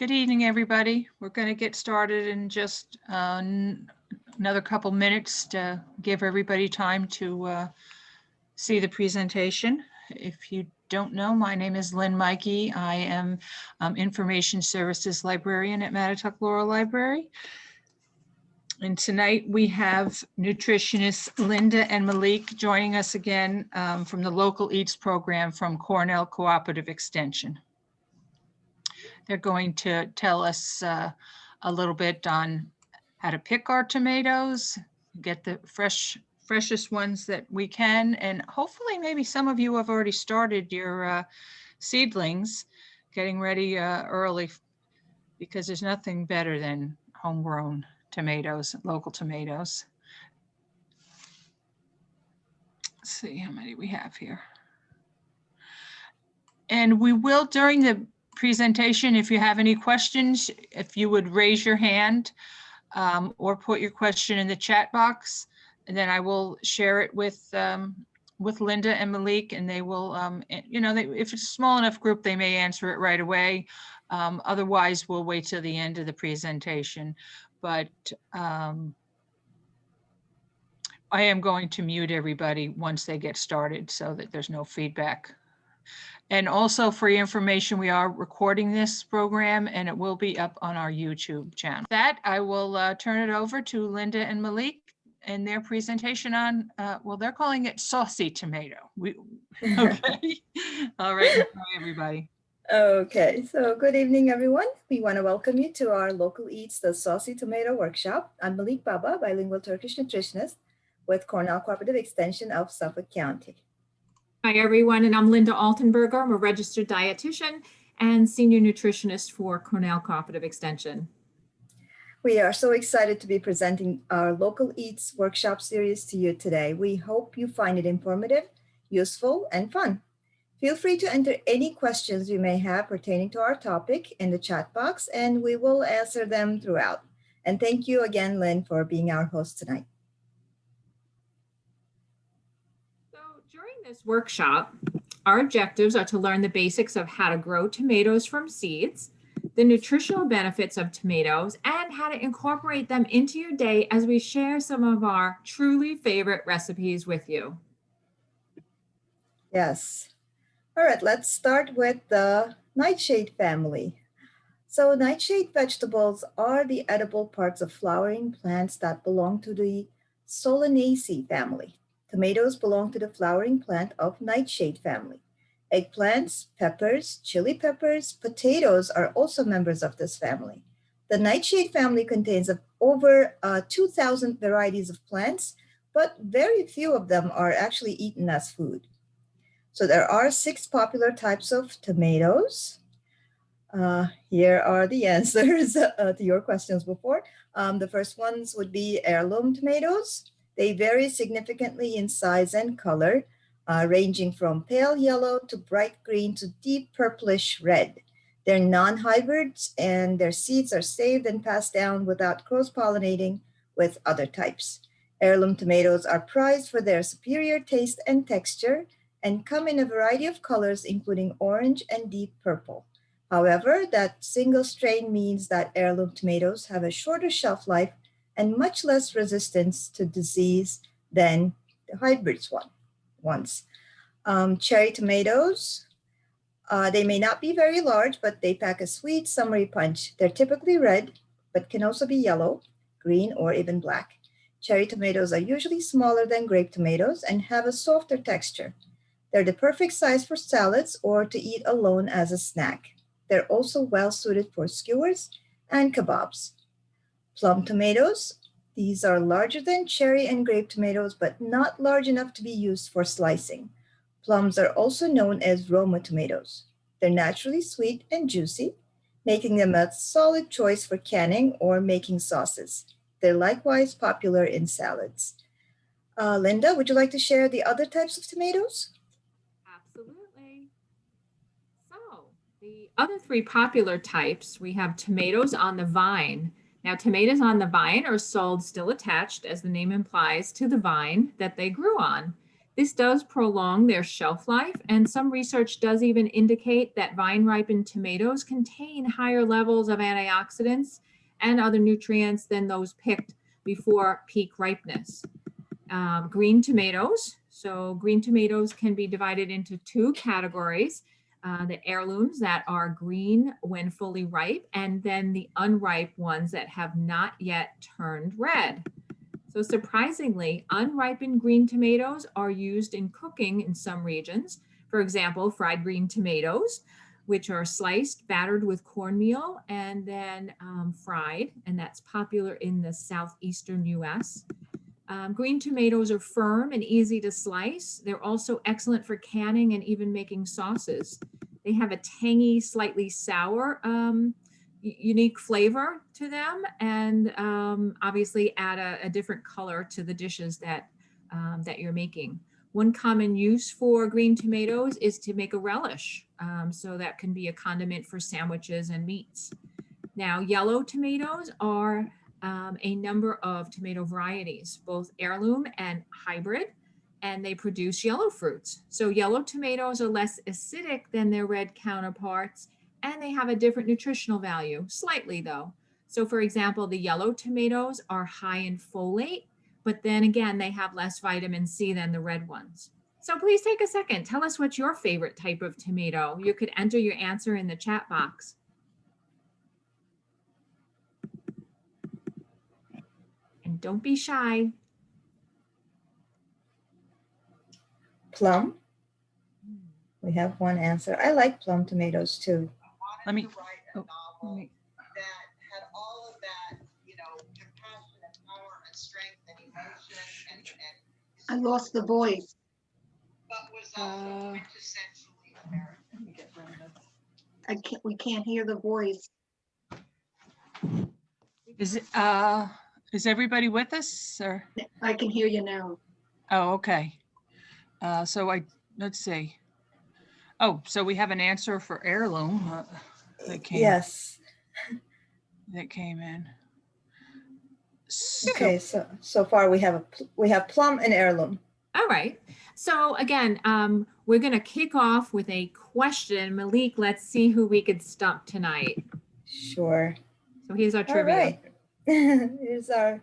Good evening, everybody. We're going to get started in just another couple minutes to give everybody time to see the presentation. If you don't know, my name is Lynn Mikey. I am Information Services Librarian at Mattituck-Laurel Library. And tonight we have nutritionists Linda and Malik joining us again from the Local Eats program from Cornell Cooperative Extension. They're going to tell us a little bit on how to pick our tomatoes, get the freshest ones that we can, and hopefully maybe some of you have already started your seedlings, getting ready early, because there's nothing better than homegrown tomatoes, local tomatoes. Let's see how many we have here. And we will, during the presentation, if you have any questions, if you would raise your hand or put your question in the chat box, and then I will share it with Linda and Malik, and they will, if it's a small enough group, they may answer it right away. Otherwise, we'll wait till the end of the presentation. But I am going to mute everybody once they get started so that there's no feedback. And also, for your information, we are recording this program and it will be up on our YouTube channel. With that, I will turn it over to Linda and Malik and their presentation on, well, they're calling it saucy tomato. Okay. All right, bye, everybody. Okay, so good evening, everyone. We want to welcome you to our Local Eats, the Saucy Tomato Workshop. I'm Malik Baba, bilingual Turkish nutritionist with Cornell Cooperative Extension of Suffolk County. Hi, everyone, and I'm Linda Altenberger. I'm a registered dietitian and senior nutritionist for Cornell Cooperative Extension. We are so excited to be presenting our Local Eats workshop series to you today. We hope you find it informative, useful, and fun. Feel free to enter any questions you may have pertaining to our topic in the chat box, and we will answer them throughout. And thank you again, Lynn, for being our host tonight. During this workshop, our objectives are to learn the basics of how to grow tomatoes from seeds, the nutritional benefits of tomatoes, and how to incorporate them into your day as we share some of our truly favorite recipes with you. Yes. All right, let's start with the nightshade family. So nightshade vegetables are the edible parts of flowering plants that belong to the Solanaceae family. Tomatoes belong to the flowering plant of nightshade family. Eggplants, peppers, chili peppers, potatoes are also members of this family. The nightshade family contains over 2,000 varieties of plants, but very few of them are actually eaten as food. So there are 6 popular types of tomatoes. Here are the answers to your questions before. The first ones would be heirloom tomatoes. They vary significantly in size and color, ranging from pale yellow to bright green to deep purplish red. They're non-hybrids and their seeds are saved and passed down without cross-pollinating with other types. Heirloom tomatoes are prized for their superior taste and texture and come in a variety of colors, including orange and deep purple. However, that single strain means that heirloom tomatoes have a shorter shelf life and much less resistance to disease than the hybrids ones. Cherry tomatoes, they may not be very large, but they pack a sweet summery punch. They're typically red, but can also be yellow, green, or even black. Cherry tomatoes are usually smaller than grape tomatoes and have a softer texture. They're the perfect size for salads or to eat alone as a snack. They're also well suited for skewers and kebabs. Plum tomatoes, these are larger than cherry and grape tomatoes, but not large enough to be used for slicing. Plums are also known as Roma tomatoes. They're naturally sweet and juicy, making them a solid choice for canning or making sauces. They're likewise popular in salads. Linda, would you like to share the other types of tomatoes? Absolutely. So the other 3 popular types, we have tomatoes on the vine. Now, tomatoes on the vine are sold still attached, as the name implies, to the vine that they grew on. This does prolong their shelf life, and some research does even indicate that vine-ripened tomatoes contain higher levels of antioxidants and other nutrients than those picked before peak ripeness. Green tomatoes. So green tomatoes can be divided into two categories. The heirlooms that are green when fully ripe, and then the unripe ones that have not yet turned red. So surprisingly, unripened green tomatoes are used in cooking in some regions. For example, fried green tomatoes, which are sliced, battered with cornmeal, and then fried, and that's popular in the southeastern US. Green tomatoes are firm and easy to slice. They're also excellent for canning and even making sauces. They have a tangy, slightly sour, unique flavor to them, and obviously add a different color to the dishes that you're making. One common use for green tomatoes is to make a relish. So that can be a condiment for sandwiches and meats. Now, yellow tomatoes are a number of tomato varieties, both heirloom and hybrid, and they produce yellow fruits. So yellow tomatoes are less acidic than their red counterparts, and they have a different nutritional value, slightly though. So for example, the yellow tomatoes are high in folate, but then again, they have less vitamin C than the red ones. So please take a second, tell us what's your favorite type of tomato. You could enter your answer in the chat box. And don't be shy. Plum. We have one answer. I like plum tomatoes too. Let me, that had all of that, compassion and power and strength and emotion and I lost the voice. but was also quintessentially American. We can't hear the voice. is everybody with us or? I can hear you now. Oh, okay. Let's see. Oh, so we have an answer for heirloom. Yes. That came in. Okay, so far we have plum and heirloom. All right. So again, we're going to kick off with a question. Malik, let's see who we could stump tonight. Sure. So here's our All trivia. right. Here's our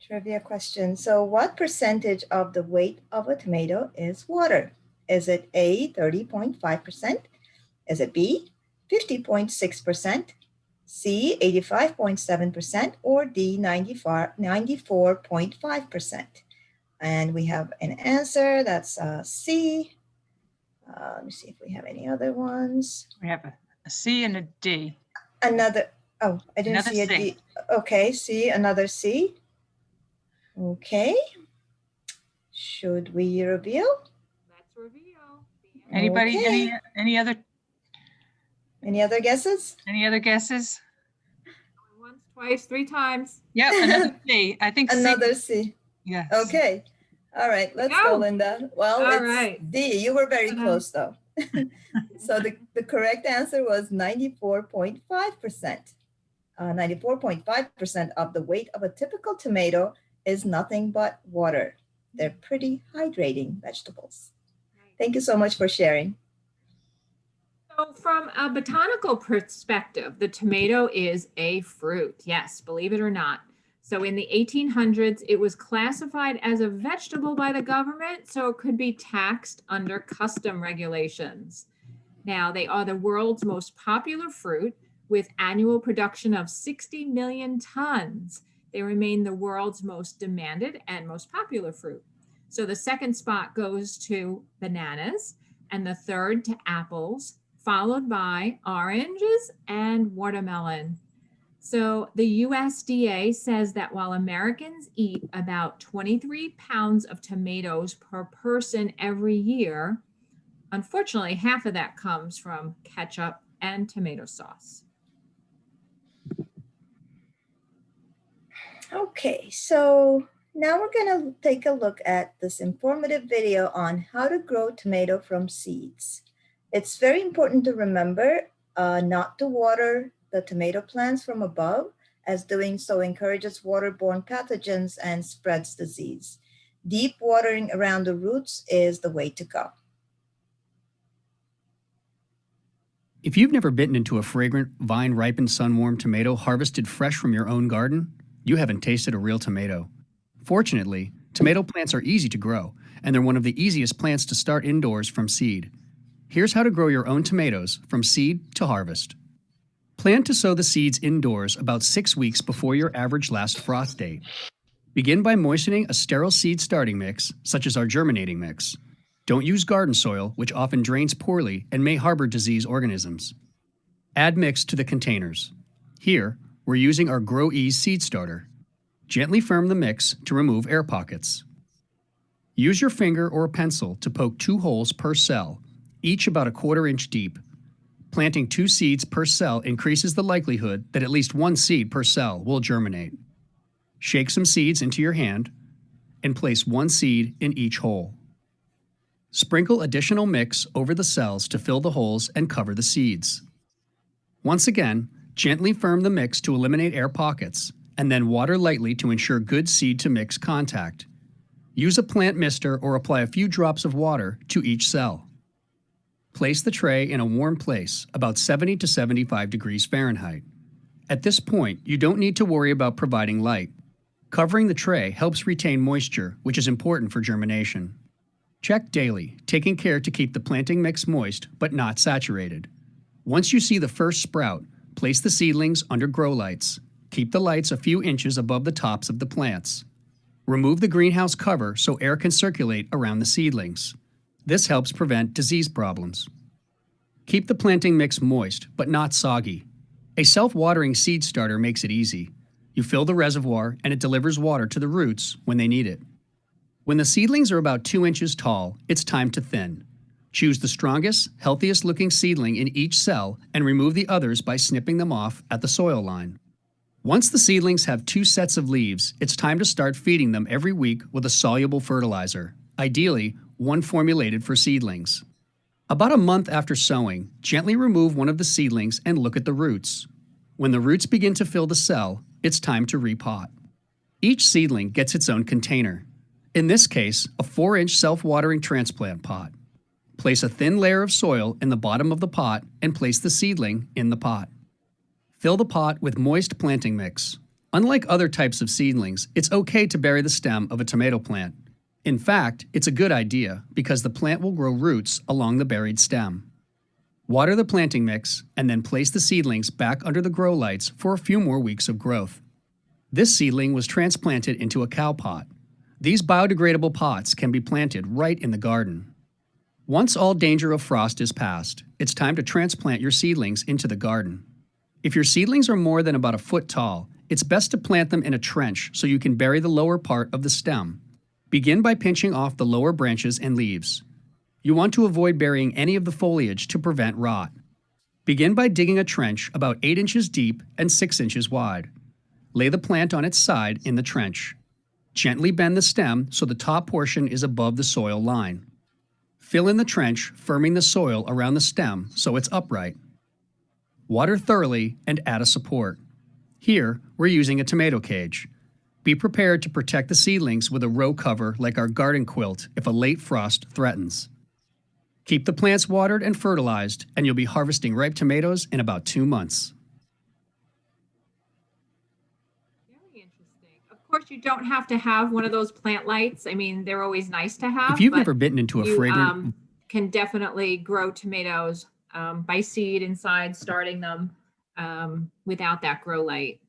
trivia question. So what percentage of the weight of a tomato is water? Is it A, 30.5%? Is it B, 50.6%? C, 85.7%? Or D, 94.5%? And we have an answer. That's C. Let me see if we have any other ones. We have a C and a D. Another, oh, I didn't Another see a C. D. Okay, C, another C. Okay. Should we reveal? Let's reveal. Anybody, Okay. any other guesses? Any other guesses? Once, twice, three times. Yep, another C. I think Another C. C. Yes. Okay. All right, let's go, Go. Linda. Well, All it's right. D. You were very Ta-da. close, though. So the correct answer was 94.5%. 94.5% of the weight of a typical tomato is nothing but water. They're pretty hydrating vegetables. Thank you so much for sharing. So from a botanical perspective, the tomato is a fruit. Yes, believe it or not. So in the 1800s, it was classified as a vegetable by the government, so it could be taxed under custom regulations. Now, they are the world's most popular fruit with annual production of 60 million tons. They remain the world's most demanded and most popular fruit. So the second spot goes to bananas and the third to apples, followed by oranges and watermelon. So the USDA says that while Americans eat about 23 pounds of tomatoes per person every year, unfortunately, half of that comes from ketchup and tomato sauce. Okay, so now we're going to take a look at this informative video on how to grow tomato from seeds. It's very important to remember not to water the tomato plants from above, as doing so encourages waterborne pathogens and spreads disease. Deep watering around the roots is the way to go. If you've never bitten into a fragrant, vine-ripened, sun-warmed tomato harvested fresh from your own garden, you haven't tasted a real tomato. Fortunately, tomato plants are easy to grow, and they're one of the easiest plants to start indoors from seed. Here's how to grow your own tomatoes from seed to harvest. Plan to sow the seeds indoors about 6 weeks before your average last frost date. Begin by moistening a sterile seed starting mix, such as our germinating mix. Don't use garden soil, which often drains poorly and may harbor disease organisms. Add mix to the containers. Here, we're using our Grow Ease seed starter. Gently firm the mix to remove air pockets. Use your finger or a pencil to poke 2 holes per cell, each about a 1/4 inch deep. Planting 2 seeds per cell increases the likelihood that at least 1 seed per cell will germinate. Shake some seeds into your hand and place 1 seed in each hole. Sprinkle additional mix over the cells to fill the holes and cover the seeds. Once again, gently firm the mix to eliminate air pockets, and then water lightly to ensure good seed-to-mix contact. Use a plant mister or apply a few drops of water to each cell. Place the tray in a warm place, about 70 to 75 degrees Fahrenheit. At this point, you don't need to worry about providing light. Covering the tray helps retain moisture, which is important for germination. Check daily, taking care to keep the planting mix moist but not saturated. Once you see the first sprout, place the seedlings under grow lights. Keep the lights a few inches above the tops of the plants. Remove the greenhouse cover so air can circulate around the seedlings. This helps prevent disease problems. Keep the planting mix moist but not soggy. A self-watering seed starter makes it easy. You fill the reservoir and it delivers water to the roots when they need it. When the seedlings are about 2 inches tall, it's time to thin. Choose the strongest, healthiest looking seedling in each cell and remove the others by snipping them off at the soil line. Once the seedlings have 2 sets of leaves, it's time to start feeding them every week with a soluble fertilizer, ideally one formulated for seedlings. About a month after sowing, gently remove one of the seedlings and look at the roots. When the roots begin to fill the cell, it's time to repot. Each seedling gets its own container. In this case, a 4-inch self-watering transplant pot. Place a thin layer of soil in the bottom of the pot and place the seedling in the pot. Fill the pot with moist planting mix. Unlike other types of seedlings, it's okay to bury the stem of a tomato plant. In fact, it's a good idea because the plant will grow roots along the buried stem. Water the planting mix and then place the seedlings back under the grow lights for a few more weeks of growth. This seedling was transplanted into a cow pot. These biodegradable pots can be planted right in the garden. Once all danger of frost is past, it's time to transplant your seedlings into the garden. If your seedlings are more than about a foot tall, it's best to plant them in a trench so you can bury the lower part of the stem. Begin by pinching off the lower branches and leaves. You want to avoid burying any of the foliage to prevent rot. Begin by digging a trench about 8 inches deep and 6 inches wide. Lay the plant on its side in the trench. Gently bend the stem so the top portion is above the soil line. Fill in the trench, firming the soil around the stem so it's upright. Water thoroughly and add a support. Here, we're using a tomato cage. Be prepared to protect the seedlings with a row cover like our garden quilt if a late frost threatens. Keep the plants watered and fertilized, and you'll be harvesting ripe tomatoes in about 2 months. Very interesting. Of course, you don't have to have one of those plant lights. I mean, they're always nice to have. If you've but never bitten into a you fragrant... can definitely grow tomatoes by seed inside, starting them without that grow light.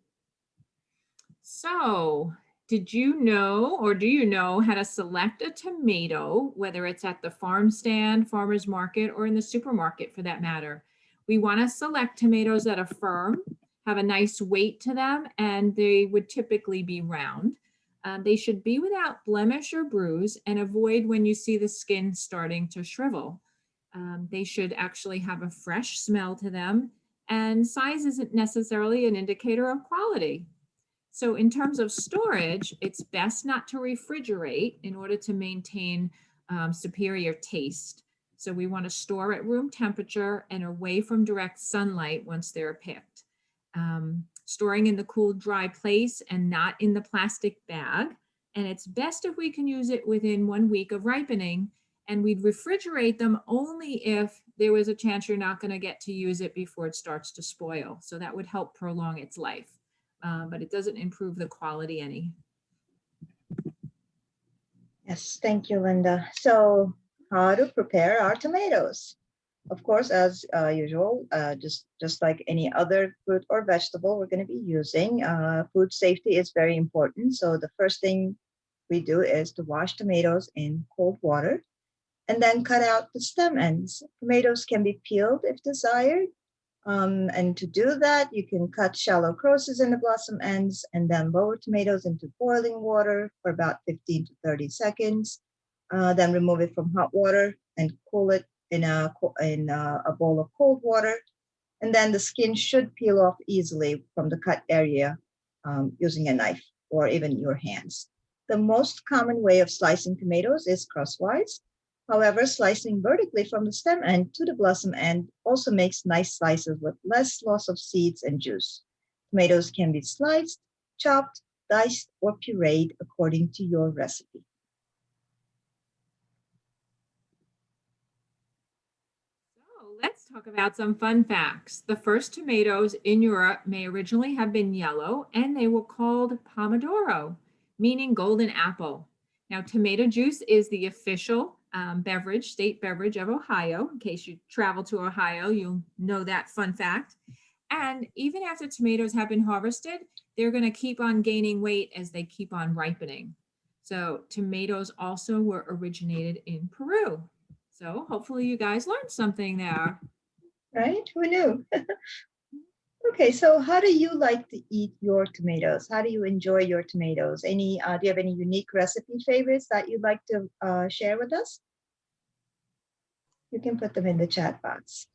So, did you know, or do you know how to select a tomato, whether it's at the farm stand, farmer's market, or in the supermarket for that matter? We want to select tomatoes that are firm, have a nice weight to them, and they would typically be round. They should be without blemish or bruise, and avoid when you see the skin starting to shrivel. They should actually have a fresh smell to them, and size isn't necessarily an indicator of quality. So in terms of storage, it's best not to refrigerate in order to maintain superior taste. So we want to store at room temperature and away from direct sunlight once they're picked. Storing in the cool, dry place and not in the plastic bag. and it's best if we can use it within 1 week of ripening. And we'd refrigerate them only if there was a chance you're not going to get to use it before it starts to spoil. So that would help prolong its life, but it doesn't improve the quality any. Yes, thank you, Linda. So how to prepare our tomatoes? Of course, as usual, just like any other fruit or vegetable we're going to be using, food safety is very important. So the first thing we do is to wash tomatoes in cold water and then cut out the stem ends. Tomatoes can be peeled if desired. And to do that, you can cut shallow crosses in the blossom ends and then lower tomatoes into boiling water for about 15 to 30 seconds. Then remove it from hot water and cool it in a bowl of cold water. And then the skin should peel off easily from the cut area using a knife or even your hands. The most common way of slicing tomatoes is crosswise. However, slicing vertically from the stem end to the blossom end also makes nice slices with less loss of seeds and juice. Tomatoes can be sliced, chopped, diced, or pureed according to your recipe. So let's talk about some fun facts. The first tomatoes in Europe may originally have been yellow, and they were called pomodoro, meaning golden apple. Now, tomato juice is the official state beverage of Ohio. In case you travel to Ohio, you'll know that fun fact. And even after tomatoes have been harvested, they're going to keep on gaining weight as they keep on ripening. So tomatoes also were originated in Peru. So hopefully you guys learned something there. Right? Who knew? Okay, so how do you like to eat your tomatoes? How do you enjoy your tomatoes? Do you have any unique recipe favorites that you'd like to share with us? You can put them in the chat box.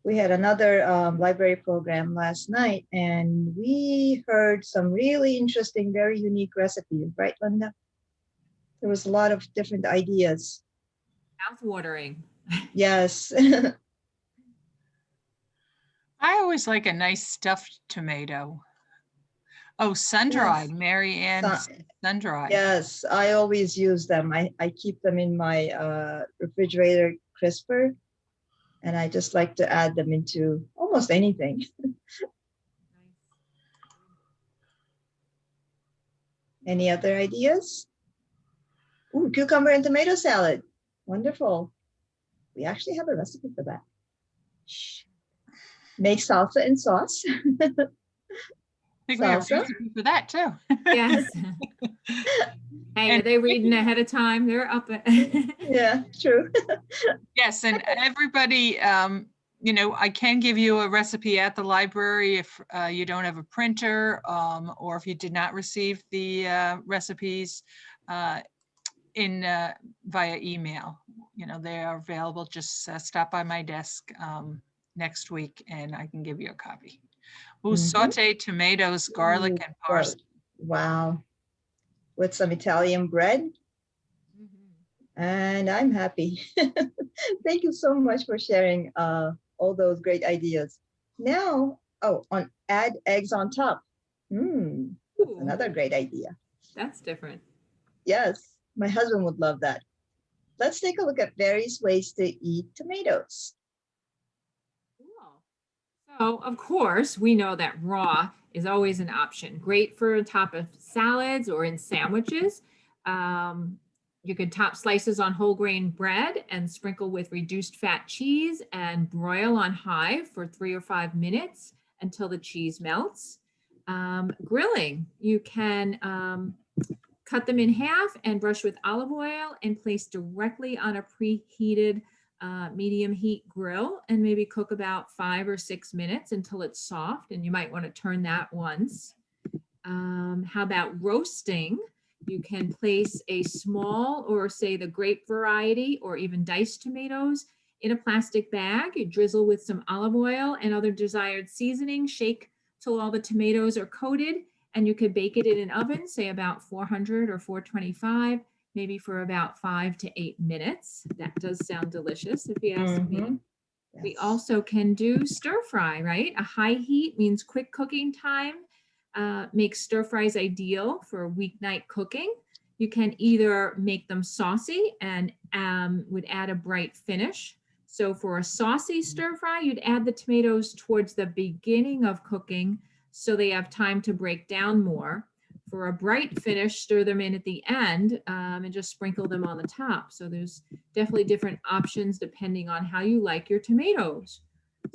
We had another library program last night, and we heard some really interesting, very unique recipes, right, Linda? There was a lot of different ideas. Mouth-watering. Yes. I always like a nice stuffed tomato. Oh, sun-dried, Yes. Mary Ann, sun-dried. Yes, I always use them. I keep them in my refrigerator crisper, and I just like to add them into almost anything. Any other ideas? Ooh, cucumber and tomato salad. Wonderful. We actually have a recipe for that. Shh. Make salsa and sauce. I think we have a Salsa. recipe for that too. Yes. Hey, And are they reading ahead of time? They're up. Yeah, true. yes, and everybody, I can give you a recipe at the library if you don't have a printer, or if you did not receive the recipes via email. They are available. Just stop by my desk next week and I can give you a copy. Ooh, sauteed tomatoes, garlic, and parsley. Wow. With some Italian bread. And I'm happy. Thank you so much for sharing all those great ideas. Now, add eggs on top. That's another great idea. That's different. Yes, my husband would love that. Let's take a look at various ways to eat tomatoes. Cool. So, of course, we know that raw is always an option. Great for on top of salads or in sandwiches. You could top slices on whole grain bread and sprinkle with reduced fat cheese and broil on high for 3 or 5 minutes until the cheese melts. Grilling, you can cut them in half and brush with olive oil and place directly on a preheated medium heat grill and maybe cook about 5 or 6 minutes until it's soft. And you might want to turn that once. How about roasting? You can place a small, or say the grape variety, or even diced tomatoes in a plastic bag. You drizzle with some olive oil and other desired seasoning, shake till all the tomatoes are coated, and you could bake it in an oven, say about 400 or 425, maybe for about 5 to 8 minutes. That does sound delicious if you ask me. Yes. We also can do stir fry, right? A high heat means quick cooking time. makes stir fries ideal for weeknight cooking. You can either make them saucy and would add a bright finish. So for a saucy stir fry, you'd add the tomatoes towards the beginning of cooking so they have time to break down more. For a bright finish, stir them in at the end and just sprinkle them on the top. So there's definitely different options depending on how you like your tomatoes.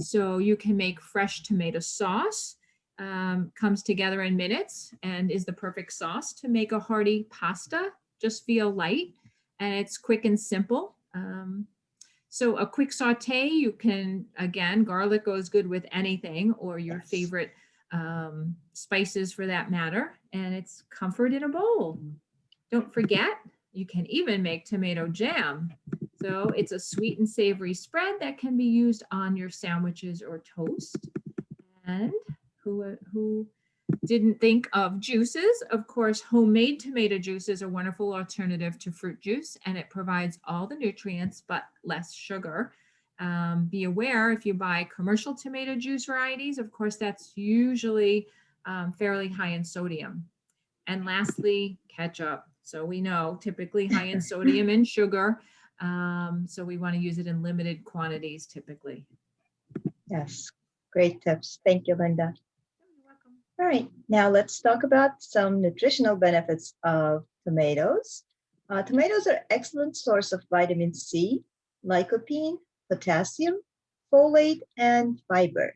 So you can make fresh tomato sauce, comes together in minutes and is the perfect sauce to make a hearty pasta. Just feel light and it's quick and simple. So a quick saute, you can, again, garlic goes good with anything or your Yes. favorite spices for that matter, and it's comfort in a bowl. Don't forget, you can even make tomato jam. So it's a sweet and savory spread that can be used on your sandwiches or toast. And who didn't think of juices? Of course, homemade tomato juice is a wonderful alternative to fruit juice, and it provides all the nutrients but less sugar. Be aware if you buy commercial tomato juice varieties, of course, that's usually fairly high in sodium. And lastly, ketchup. So we know typically high in sodium and sugar. So we want to use it in limited quantities typically. Yes, great tips. Thank you, Linda. You're welcome. All right, now let's talk about some nutritional benefits of tomatoes. Tomatoes are an excellent source of vitamin C, lycopene, potassium, folate, and fiber.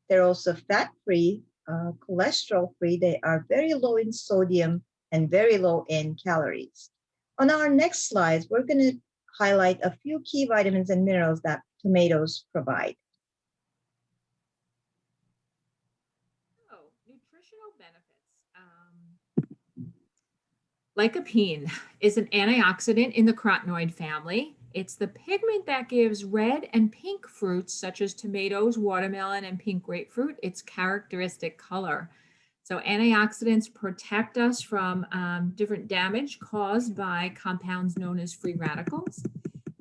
They're also fat-free, cholesterol-free. They are very low in sodium and very low in calories. On our next slides, we're going to highlight a few key vitamins and minerals that tomatoes provide. So, nutritional benefits. Lycopene is an antioxidant in the carotenoid family. It's the pigment that gives red and pink fruits, such as tomatoes, watermelon, and pink grapefruit, its characteristic color. So antioxidants protect us from different damage caused by compounds known as free radicals.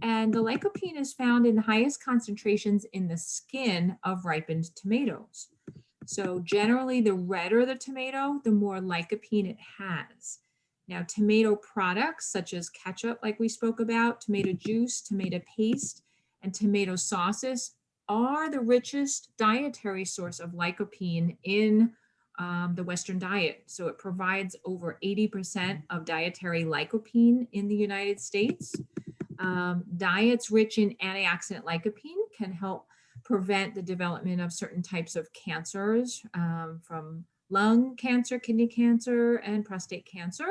And the lycopene is found in the highest concentrations in the skin of ripened tomatoes. So generally, the redder the tomato, the more lycopene it has. Now, tomato products such as ketchup, like we spoke about, tomato juice, tomato paste, and tomato sauces are the richest dietary source of lycopene in the Western diet. So it provides over 80% of dietary lycopene in the United States. Diets rich in antioxidant lycopene can help prevent the development of certain types of cancers, from lung cancer, kidney cancer, and prostate cancer.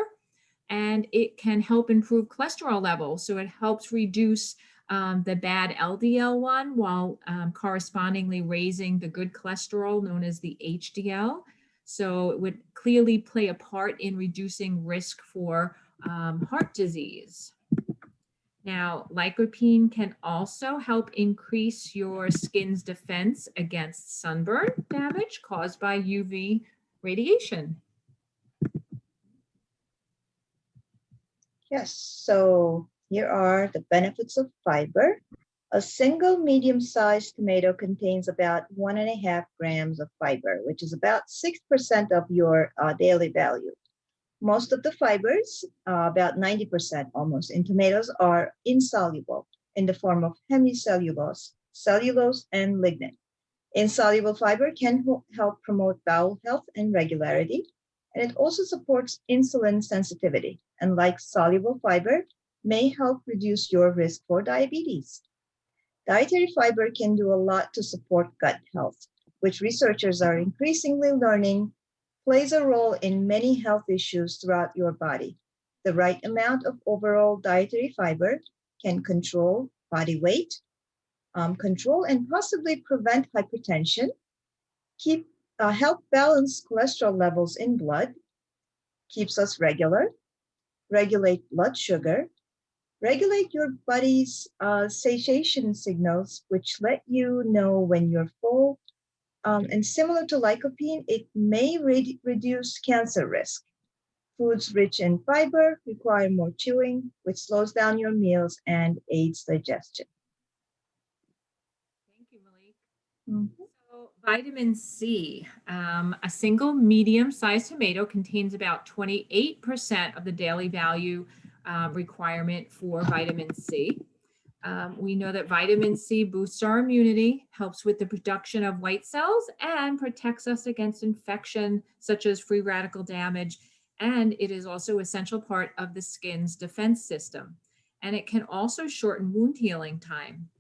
And it can help improve cholesterol levels. So it helps reduce the bad LDL-1 while correspondingly raising the good cholesterol known as the HDL. So it would clearly play a part in reducing risk for heart disease. Now, lycopene can also help increase your skin's defense against sunburn damage caused by UV radiation. Yes, so here are the benefits of fiber. A single medium-sized tomato contains about 1.5 grams of fiber, which is about 6% of your daily value. Most of the fibers, about 90% almost, in tomatoes are insoluble in the form of hemicellulose, cellulose, and lignin. Insoluble fiber can help promote bowel health and regularity, and it also supports insulin sensitivity. And like soluble fiber, may help reduce your risk for diabetes. Dietary fiber can do a lot to support gut health, which researchers are increasingly learning plays a role in many health issues throughout your body. The right amount of overall dietary fiber can control body weight, control and possibly prevent hypertension, help balance cholesterol levels in blood, keeps us regular, regulate blood sugar, regulate your body's satiation signals, which let you know when you're full. And similar to lycopene, it may reduce cancer risk. Foods rich in fiber require more chewing, which slows down your meals and aids digestion. Thank you, Malik. Mhm. So vitamin C, a single medium-sized tomato contains about 28% of the daily value requirement for vitamin C. We know that vitamin C boosts our immunity, helps with the production of white cells, and protects us against infection such as free radical damage. And it is also an essential part of the skin's defense system. And it can also shorten wound healing time.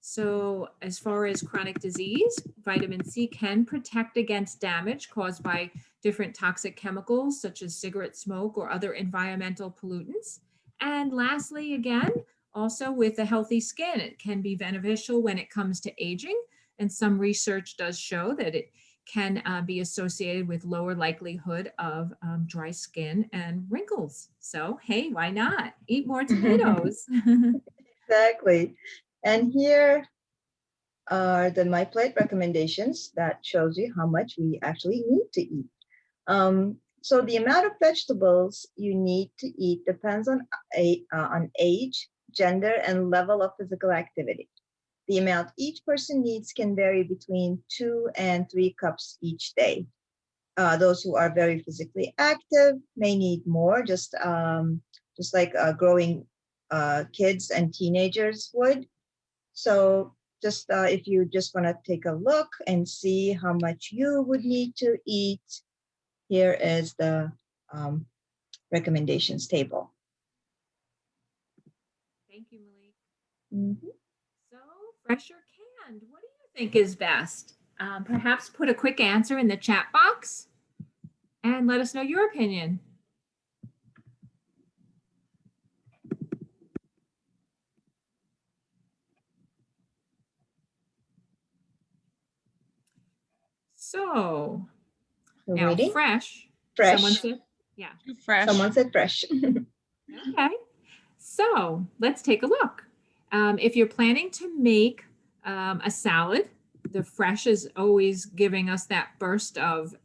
So, as far as chronic disease, vitamin C can protect against damage caused by different toxic chemicals such as cigarette smoke or other environmental pollutants. And lastly, again, also with a healthy skin, it can be beneficial when it comes to aging. And some research does show that it can be associated with lower likelihood of dry skin and wrinkles. So, hey, why not? Eat more tomatoes. Exactly. And here are the My Plate recommendations that shows you how much we actually need to eat. So the amount of vegetables you need to eat depends on age, gender, and level of physical activity. The amount each person needs can vary between 2 and 3 cups each day. Those who are very physically active may need more, just like growing kids and teenagers would. So just if you just want to take a look and see how much you would need to eat, here is the recommendations table. Thank you, Malik. Mhm. So, fresh or canned, what do you think is best? Perhaps put a quick answer in the chat box and let us know your opinion. So, We're now waiting. fresh. Fresh. Someone said, yeah. Too fresh. Someone said fresh. Okay. So, let's take a look. If you're planning to make a salad, the fresh is always giving us that burst of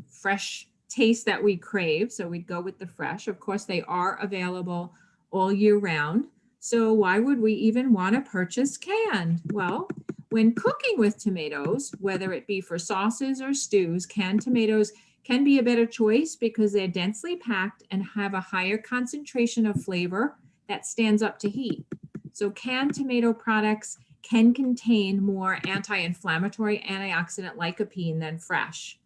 fresh taste that we crave. So we'd go with the fresh. Of course, they are available all year round. So why would we even want to purchase canned? Well, when cooking with tomatoes, whether it be for sauces or stews, canned tomatoes can be a better choice because they're densely packed and have a higher concentration of flavor that stands up to heat. So canned tomato products can contain more anti-inflammatory antioxidant lycopene than fresh.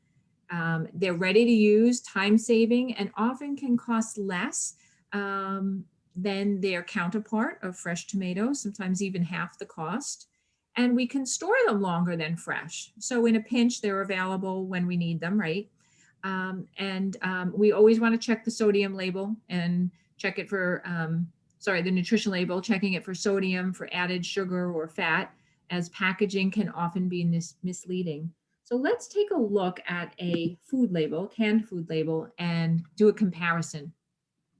They're ready to use, time-saving, and often can cost less than their counterpart of fresh tomatoes, sometimes even half the cost. And we can store them longer than fresh. So in a pinch, they're available when we need them, right? We always want to check the sodium label and check it for, the nutrition label, checking it for sodium, for added sugar or fat, as packaging can often be misleading. So let's take a look at a food label, canned food label, and do a comparison.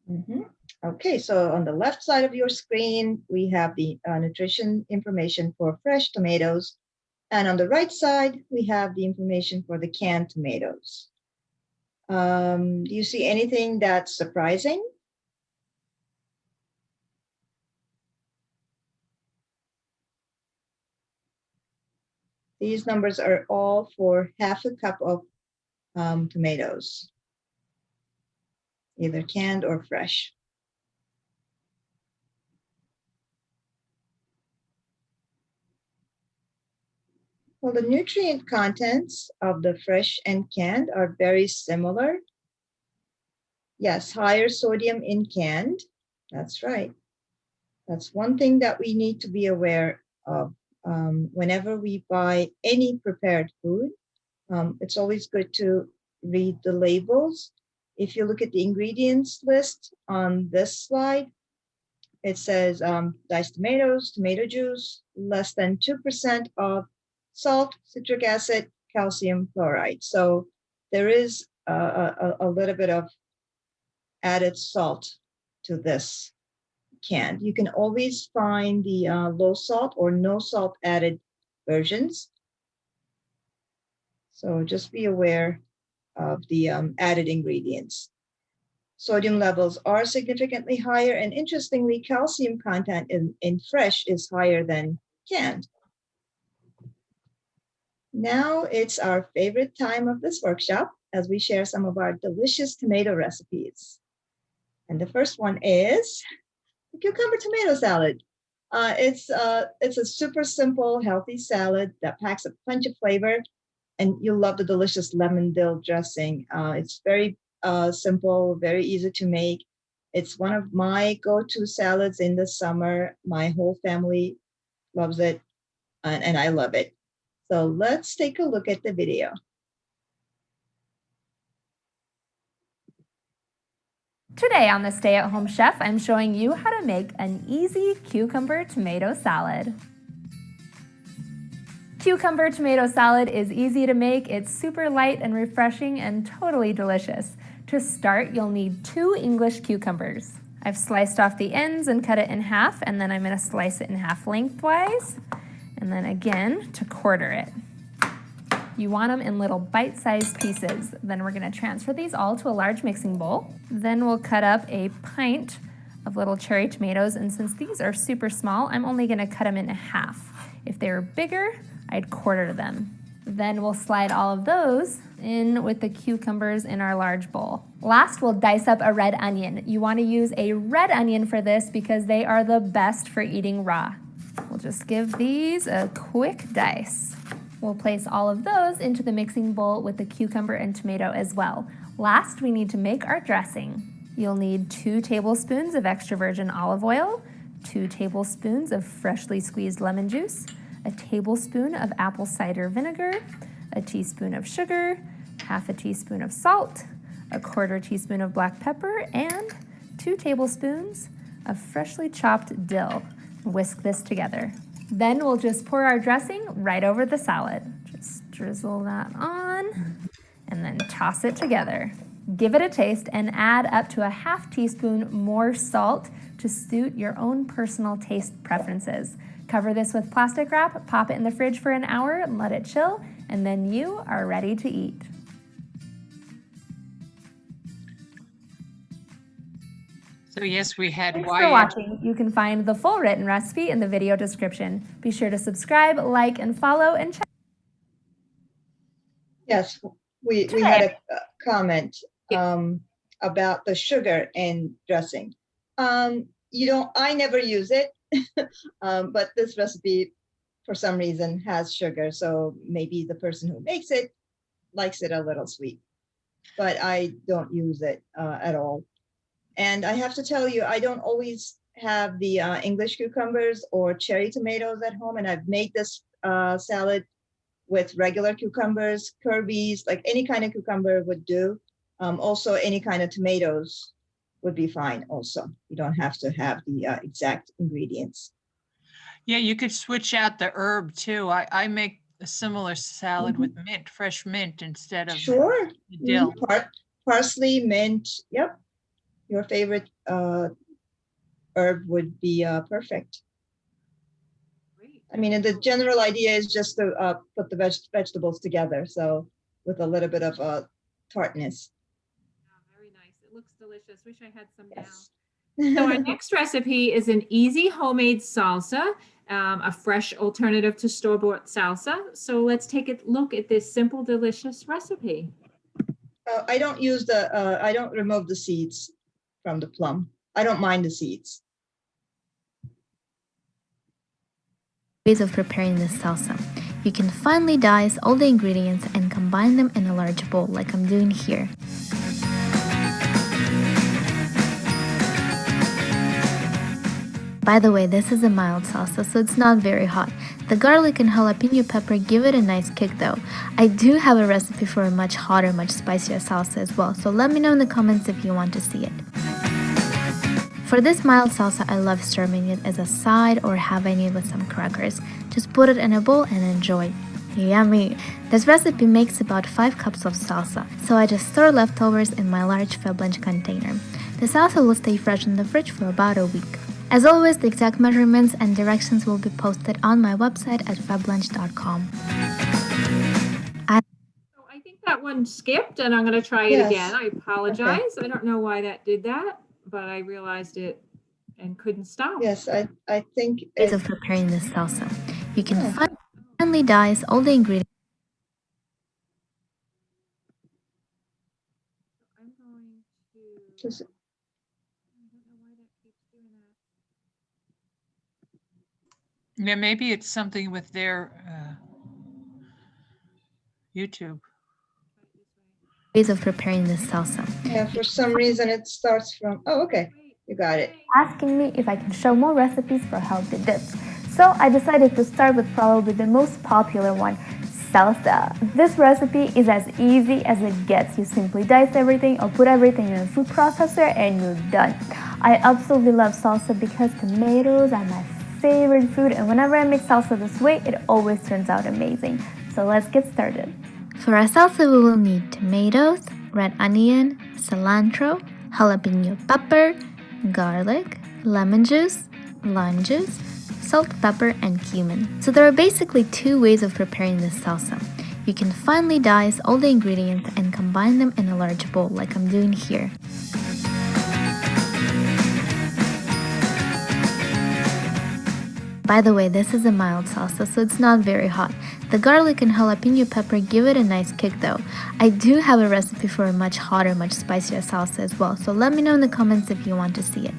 Mhm. Okay, so on the left side of your screen, we have the nutrition information for fresh tomatoes. And on the right side, we have the information for the canned tomatoes. Do you see anything that's surprising? These numbers are all for half a cup of tomatoes, either canned or fresh. Well, the nutrient contents of the fresh and canned are very similar. Yes, higher sodium in canned. That's right. That's one thing that we need to be aware of whenever we buy any prepared food. It's always good to read the labels. If you look at the ingredients list on this slide, it says diced tomatoes, tomato juice, less than 2% of salt, citric acid, calcium chloride. So there is a little bit of added salt to this can. You can always find the low salt or no salt added versions. So just be aware of the added ingredients. Sodium levels are significantly higher, and interestingly, calcium content in fresh is higher than canned. Now it's our favorite time of this workshop as we share some of our delicious tomato recipes. And the first one is the cucumber tomato salad. It's a super simple, healthy salad that packs a punch of flavor, and you'll love the delicious lemon dill dressing. It's very simple, very easy to make. It's one of my go-to salads in the summer. My whole family loves it, and I love it. So let's take a look at the video. Today on the Stay at Home Chef, I'm showing you how to make an easy cucumber tomato salad. Cucumber tomato salad is easy to make, it's super light and refreshing and totally delicious. To start, you'll need 2 English cucumbers. I've sliced off the ends and cut it in half, and then I'm going to slice it in half lengthwise, and then again to quarter it. You want them in little bite-sized pieces. Then we're going to transfer these all to a large mixing bowl. Then we'll cut up a pint of little cherry tomatoes, and since these are super small, I'm only going to cut them in half. If they were bigger, I'd quarter them. Then we'll slide all of those in with the cucumbers in our large bowl. Last, we'll dice up a red onion. You want to use a red onion for this because they are the best for eating raw. We'll just give these a quick dice. We'll place all of those into the mixing bowl with the cucumber and tomato as well. Last, we need to make our dressing. You'll need 2 tablespoons of extra virgin olive oil, 2 tablespoons of freshly squeezed lemon juice, a tablespoon of apple cider vinegar, a teaspoon of sugar, half a teaspoon of salt, a 1/4 teaspoon of black pepper, and 2 tablespoons of freshly chopped dill. Whisk this together. Then we'll just pour our dressing right over the salad. Just drizzle that on and then toss it together. Give it a taste and add up to a half teaspoon more salt to suit your own personal taste preferences. Cover this with plastic wrap, pop it in the fridge for an hour and let it chill, and then you are ready to eat. So yes, we had Thanks for Wyatt. watching. You can find the full written recipe in the video description. Be sure to subscribe, like, and follow, and check. Yes, we had a comment about the sugar in dressing. I never use it, but this recipe for some reason has sugar, so maybe the person who makes it likes it a little sweet, but I don't use it at all. And I have to tell you, I don't always have the English cucumbers or cherry tomatoes at home, and I've made this salad with regular cucumbers, Kirby's, like any kind of cucumber would do. Also, any kind of tomatoes would be fine also. You don't have to have the exact ingredients. Yeah, you could switch out the herb too. I make a similar salad with mint, fresh mint instead of Sure. dill. Parsley, mint, yep. Your favorite herb would be perfect. I mean, and the general idea is just to put the vegetables together, so with a little bit of tartness. Oh, very nice. It looks delicious. Wish I had some Yes. now. So our next recipe is an easy homemade salsa, a fresh alternative to store-bought salsa. So let's take a look at this simple, delicious recipe. I don't use I don't remove the seeds from the plum. I don't mind the seeds. Ways of preparing this salsa. You can finely dice all the ingredients and combine them in a large bowl like I'm doing here. By the way, this is a mild salsa, so it's not very hot. The garlic and jalapeno pepper give it a nice kick though. I do have a recipe for a much hotter, much spicier salsa as well, so let me know in the comments if you want to see it. For this mild salsa, I love serving it as a side or habanero with some crackers. Just put it in a bowl and enjoy. Yummy! This recipe makes about 5 cups of salsa, so I just store leftovers in my large Fab Lunch container. The salsa will stay fresh in the fridge for about a week. As always, the exact measurements and directions will be posted on my website at fablunch.com. So I think that one skipped, and I'm going to try it Yes. again. I apologize. I don't know why that did that, but I realized it and couldn't stop. Yes, I think Ways of preparing this salsa. You can finely dice all the ingredients. Just Yeah, maybe it's something with their YouTube. Ways of preparing this salsa. yeah, for some reason it starts from. Oh, okay, you got it. Asking me if I can show more recipes for healthy dips. So I decided to start with probably the most popular one, salsa. This recipe is as easy as it gets. You simply dice everything or put everything in a food processor and you're done. I absolutely love salsa because tomatoes are my favorite food, and whenever I make salsa this way, it always turns out amazing. So let's get started. For our salsa, we will need tomatoes, red onion, cilantro, jalapeno pepper, garlic, lemon juice, lime juice, salt, pepper, and cumin. So there are basically two ways of preparing this salsa. You can finely dice all the ingredients and combine them in a large bowl like I'm doing here. By the way, this is a mild salsa, so it's not very hot. The garlic and jalapeno pepper give it a nice kick though. I do have a recipe for a much hotter, much spicier salsa as well, so let me know in the comments if you want to see it.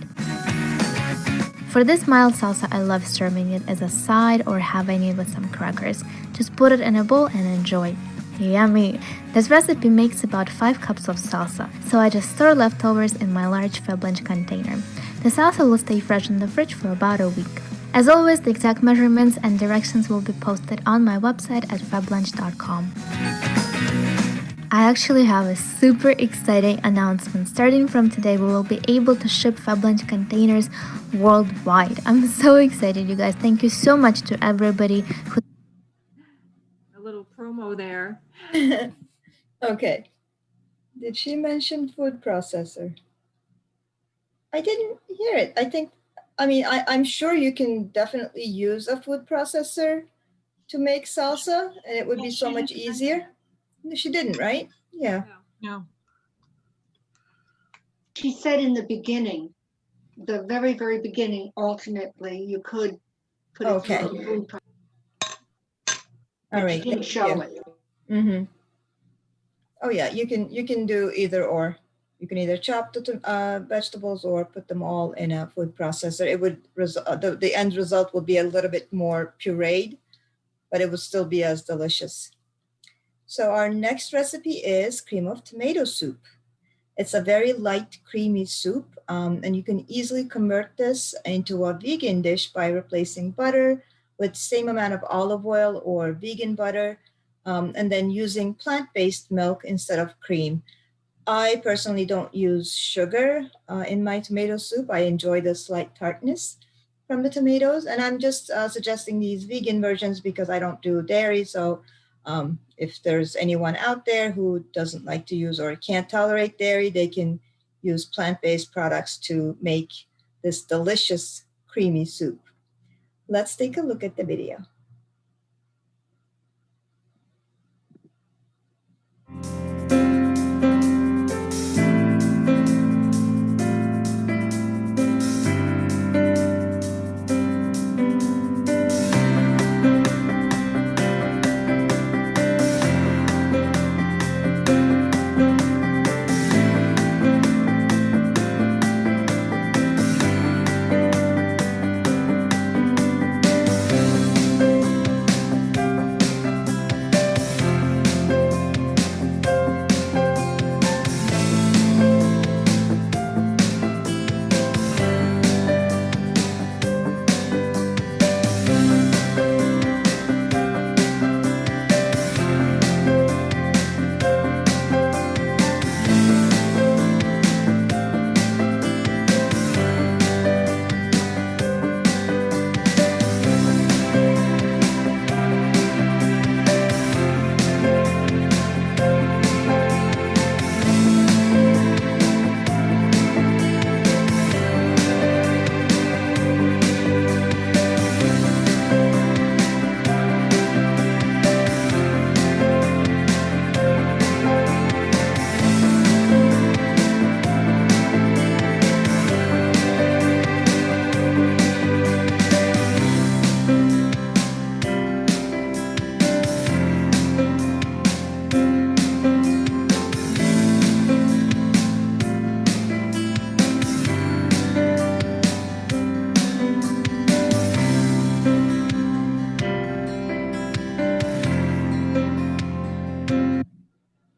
For this mild salsa, I love serving it as a side or having it with some crackers. Just put it in a bowl and enjoy. Yummy! This recipe makes about 5 cups of salsa, so I just store leftovers in my large Feb lunch container. The salsa will stay fresh in the fridge for about a week. As always, the exact measurements and directions will be posted on my website at feblunch.com. I actually have a super exciting announcement. Starting from today, we will be able to ship FebLunch containers worldwide. I'm so excited, you guys. Thank you so much to everybody who... A little promo there. Okay. Did she mention food processor? I didn't hear it. I'm sure you can definitely use a food processor to make salsa, and it would be so much easier. No, she didn't, right? Yeah. No. She said in the beginning, the very, very beginning, alternately, you could put it Okay. through a food processor. All right. She didn't thank show you. it. Mm-hmm. Oh yeah, you can do either or. You can either chop the vegetables or put them all in a food processor. It would the end result will be a little bit more pureed, but it will still be as delicious. So our next recipe is cream of tomato soup. It's a very light, creamy soup, and you can easily convert this into a vegan dish by replacing butter with same amount of olive oil or vegan butter, and then using plant-based milk instead of cream. I personally don't use sugar in my tomato soup. I enjoy the slight tartness from the tomatoes, and I'm just suggesting these vegan versions because I don't do dairy. So if there's anyone out there who doesn't like to use or can't tolerate dairy, they can use plant-based products to make this delicious creamy soup. Let's take a look at the video.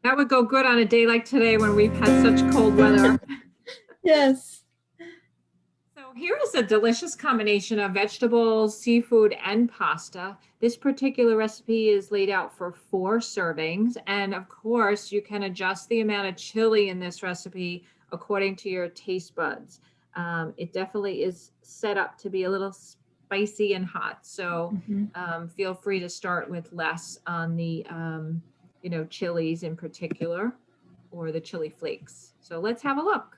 That would go good on a day like today when we've had such cold weather. Yes. So here is a delicious combination of vegetables, seafood, and pasta. This particular recipe is laid out for 4 servings. And of course, you can adjust the amount of chili in this recipe according to your taste buds. It definitely is set up to be a little spicy and hot. So feel free to start with less on the, chilies in particular, or the chili flakes. So let's have a look.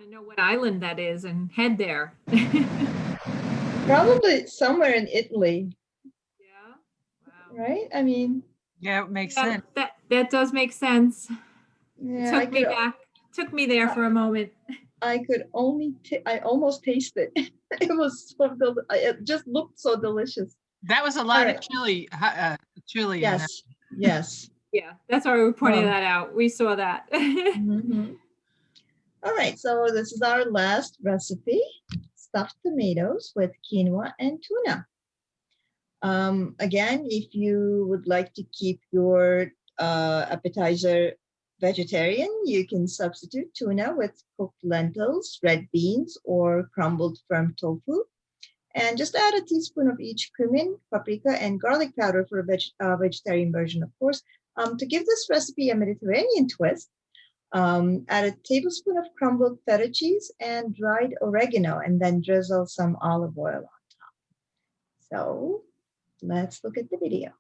Know what island that is and head there. Probably somewhere in Italy. Yeah. Wow. Right? I mean, Yeah, it makes Yeah, sense. that does make sense. Yeah, I Took me could, back, took me there for a moment. I could only, I almost tasted it. It was so, it just looked so delicious. That was a lot of right. chili in that. Yes, yes. Yeah, that's why we pointed Um, that out. We saw that. mhm. All right, so this is our last recipe, stuffed tomatoes with quinoa and tuna. Again, if you would like to keep your appetizer vegetarian, you can substitute tuna with cooked lentils, red beans, or crumbled firm tofu. And just add a teaspoon of each cumin, paprika, and garlic powder for a vegetarian version, of course. To give this recipe a Mediterranean twist, add a tablespoon of crumbled feta cheese and dried oregano, and then drizzle some olive oil on top. So let's look at the video.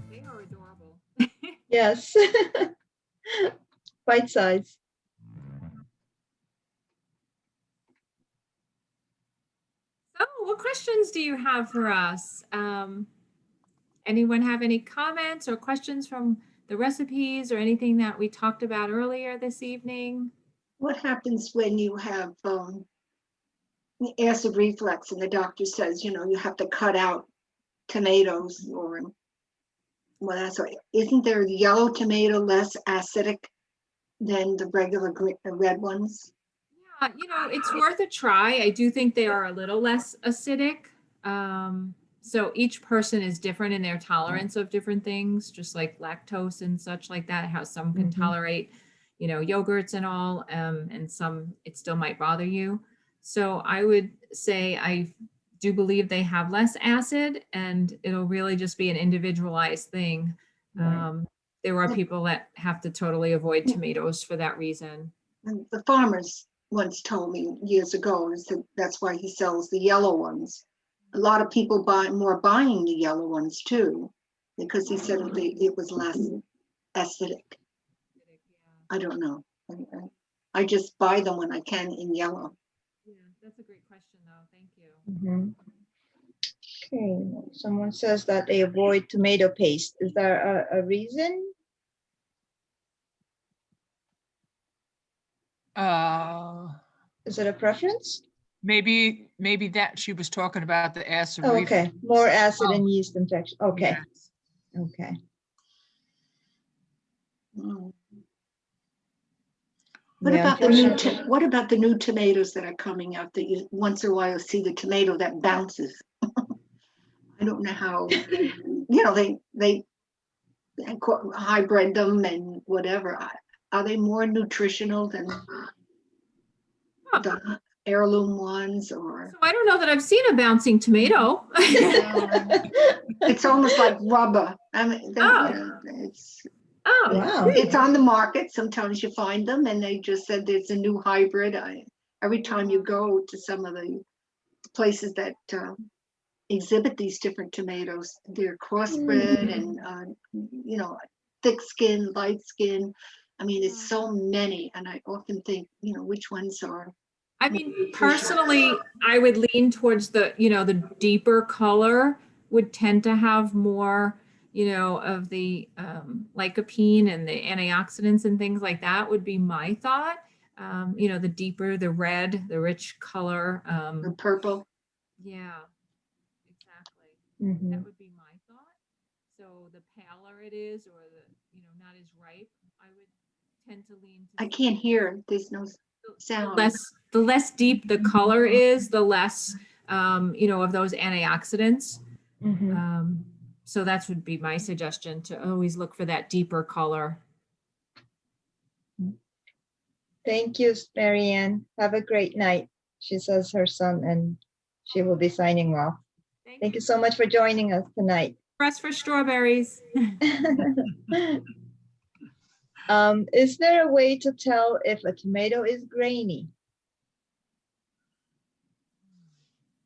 They are adorable. Yes, bite size. So, what questions do you have for us? Anyone have any comments or questions from the recipes or anything that we talked about earlier this evening? What happens when you have acid reflux and the doctor says, you have to cut out tomatoes or, well, that's right. Isn't there yellow tomato less acidic than the regular red ones? Yeah, it's worth a try. I do think they are a little less acidic. So each person is different in their tolerance of different things, just like lactose and such like that, how some can tolerate, yogurts and all, and some it still might bother you. So I would say I do believe they have less acid, and it'll really just be an individualized thing. There are people that have to totally avoid tomatoes for that reason. And the farmers once told me years ago is that that's why he sells the yellow ones. A lot of people buying the yellow ones too, because he said it was less acidic. I don't know. I just buy them when I can in yellow. Yeah, that's a great question though. Thank you. Mm-hmm. Okay, someone says that they avoid tomato paste. Is there a reason? Is it a preference? Maybe that she was talking about the acid Oh, reflux. okay, more acid and yeast infection. Okay, Yes. okay. What Yeah, about unfortunately. what about the new tomatoes that are coming out that you once in a while see the tomato that bounces? I don't know how, they hybrid them and whatever. Are they more nutritional than heirloom ones or So I don't know that I've seen a bouncing tomato. it's almost like rubber. I mean, Oh. it's Oh, Wow. it's on the market. Sometimes you find them, and they just said there's a new hybrid. Every time you go to some of the places that exhibit these different tomatoes, they're crossbred and thick skin, light skin. I mean, it's so many, and I often think, which ones are. I mean, personally, I would lean towards the deeper color would tend to have more, of the lycopene and the antioxidants and things like that would be my thought. The deeper, the red, the rich color. The purple. Yeah, exactly. Mhm. That would be my thought. So the paler it is, or not as ripe, I would tend to lean to. I can't hear. There's no sound. The less deep the color is, the less of those antioxidants. Mhm. So that would be my suggestion, to always look for that deeper color. Thank you, Marianne. Have a great night. She says her son, and she will be signing off. Thank you so much for joining us tonight. Press for strawberries. Is there a way to tell if a tomato is grainy?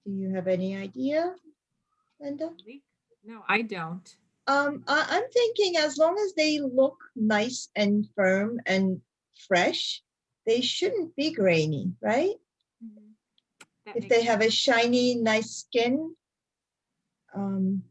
Do you have any idea, Linda? No, I don't. I'm thinking as long as they look nice and firm and fresh, they shouldn't be grainy, right? If they have a shiny, nice skin,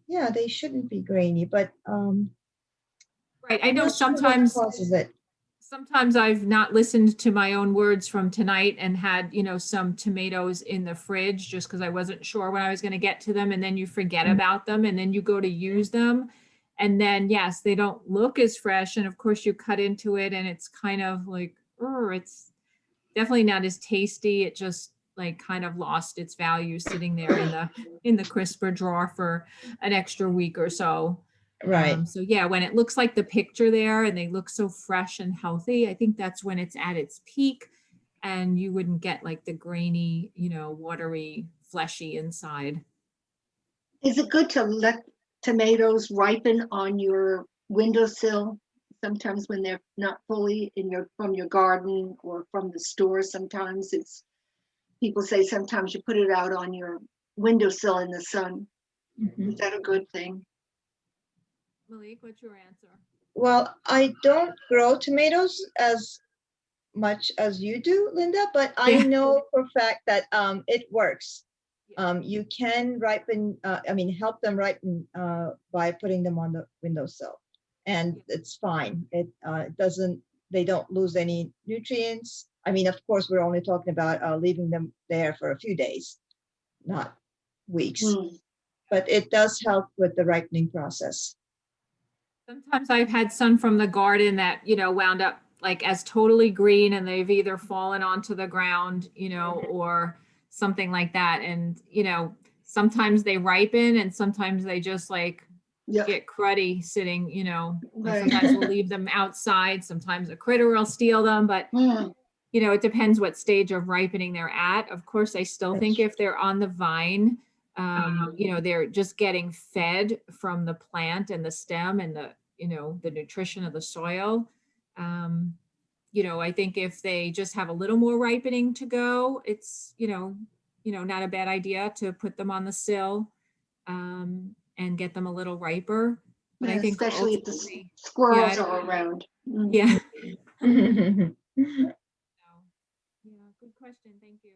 yeah, they shouldn't be grainy, but right. I I'm know not sure what sometimes causes it. sometimes I've not listened to my own words from tonight and had, some tomatoes in the fridge just because I wasn't sure when I was going to get to them. And then you forget about them and then you go to use them. And then, yes, they don't look as fresh. And of course you cut into it and it's kind of like, it's definitely not as tasty. It just like kind of lost its value sitting there in the crisper drawer for an extra week or so. Right. So yeah, when it looks like the picture there and they look so fresh and healthy, I think that's when it's at its peak and you wouldn't get like the grainy, watery, fleshy inside. Is it good to let tomatoes ripen on your windowsill? Sometimes when they're not fully from your garden or from the store, sometimes people say sometimes you put it out on your windowsill in the sun. Mhm. Is that a good thing? Malik, what's your answer? Well, I don't grow tomatoes as much as you do, Linda, but I Yeah. know for a fact that it works. Yeah. You can ripen, help them ripen by putting them on the windowsill, and it's fine. It doesn't, they don't lose any nutrients. I mean, of course, we're only talking about leaving them there for a few days, not weeks, but it does help with the ripening process. Sometimes I've had some from the garden that, wound up like as totally green and they've either fallen onto the ground, or something like that. And, sometimes they ripen and sometimes they just like get cruddy sitting, and Right. sometimes we'll leave them outside. Sometimes a critter will steal them, but it depends what stage of ripening they're at. Of course, I still think if they're on the vine, they're just getting fed from the plant and the stem and the nutrition of the soil. I think if they just have a little more ripening to go, it's, not a bad idea to put them on the sill, and get them a little riper. But I think especially if the ultimately, squirrels are around. yeah. Yeah, good question. Thank you.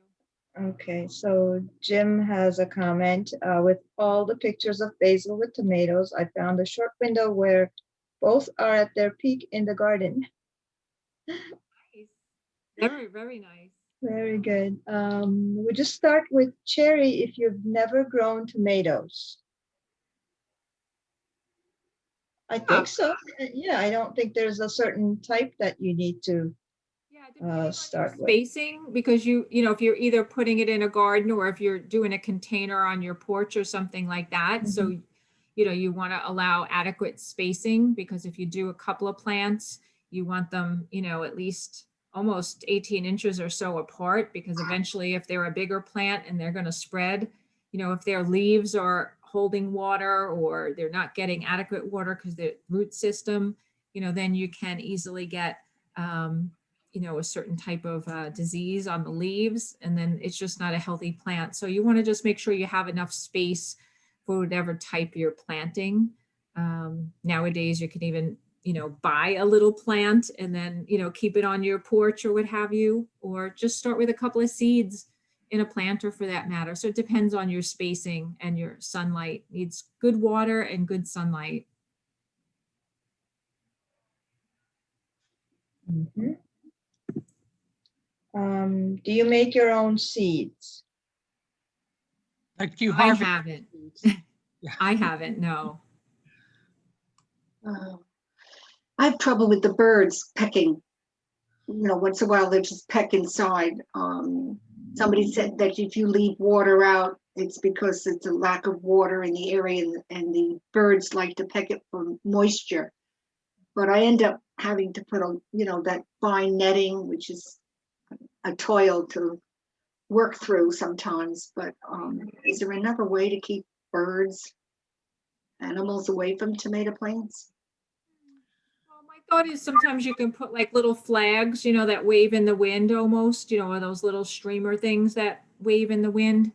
Okay, so Jim has a comment. With all the pictures of basil with tomatoes, I found a short window where both are at their peak in the garden. Nice. Very, very nice. Very good. We'll just start with Cherry if you've never grown tomatoes. I think so. Yeah, I don't think there's a certain type that you need to start with. Spacing, because if you're either putting it in a garden or if you're doing a container on your porch or something like that. So, you want to allow adequate spacing, because if you do a couple of plants, you want them, at least almost 18 inches or so apart, because eventually if they're a bigger plant and they're going to spread, if their leaves are holding water or they're not getting adequate water because the root system, then you can easily get, a certain type of disease on the leaves, and then it's just not a healthy plant. So you want to just make sure you have enough space for whatever type you're planting. Nowadays you can even buy a little plant and then, keep it on your porch or what have you, or just start with a couple of seeds in a planter for that matter. So it depends on your spacing and your sunlight. Needs good water and good sunlight. Mhm. Do you make your own seeds? Like you I harvest. haven't. Yeah. I haven't, no. I have trouble with the birds pecking. Once in a while they just peck inside. Somebody said that if you leave water out, it's because it's a lack of water in the area, and the birds like to peck it for moisture. But I end up having to put that fine netting, which is a toil to work through sometimes. But is there another way to keep birds, animals away from tomato plants? Well, my thought is sometimes you can put like little flags, that wave in the wind almost, or those little streamer things that wave in the wind.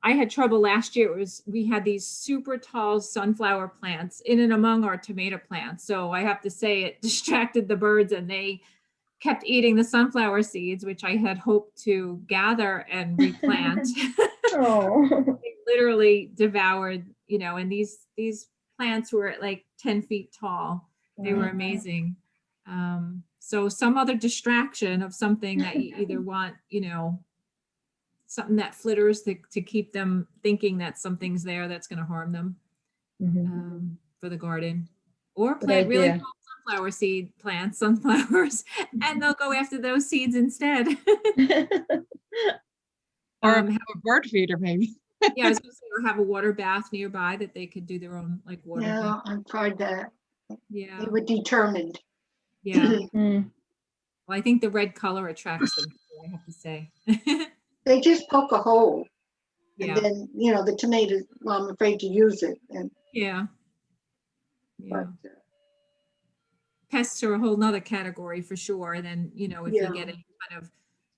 I had trouble last year. We had these super tall sunflower plants in and among our tomato plants. So I have to say it distracted the birds, and they kept eating the sunflower seeds, which I had hoped to gather and replant. Oh. They literally devoured, and these plants were like 10 feet tall. They were amazing. So some other distraction of something that you either want, something that flitters to keep them thinking that something's there that's going to harm them for the garden, or Good plant really idea. tall sunflower seed plants, sunflowers, and they'll go after those seeds instead. Or Have- a bird feeder, maybe. yeah, I was going to say, or have a water bath nearby that they could do their own like water thing. Yeah, I've tried that. Yeah, They were determined. yeah. Mm. Well, I think the red color attracts them, I have to say. They just poke a hole, and Yeah, then the tomatoes. Well, I'm afraid to use it, and yeah, yeah. but Pests are a whole nother category for sure. And then, if Yeah. you get any kind of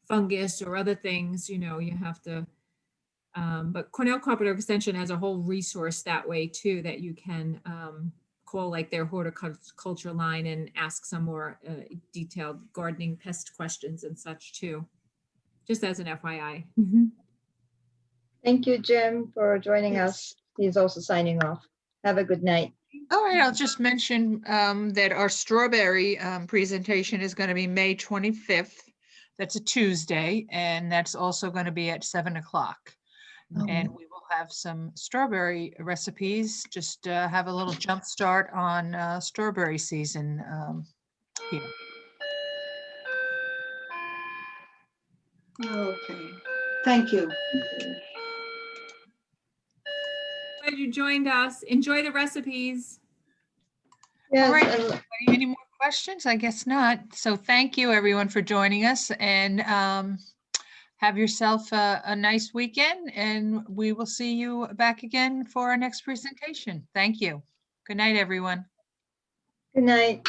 fungus or other things, you have to, but Cornell Cooperative Extension has a whole resource that way too, that you can call like their horticulture line and ask some more detailed gardening pest questions and such too, just as an FYI. Thank you, Jim, for joining us. He's also signing off. Have a good night. All right, I'll just mention that our strawberry presentation is going to be May 25th. That's a Tuesday, and that's also going to be at 7 o'clock. And we will have some strawberry recipes, just have a little jump start on strawberry season here. Okay. Thank you. Glad you joined us. Enjoy the recipes. Yes, All right, and- anybody, any more questions? I guess not. So thank you everyone for joining us, and have yourself a nice weekend, and we will see you back again for our next presentation. Thank you. Good night, everyone. good night.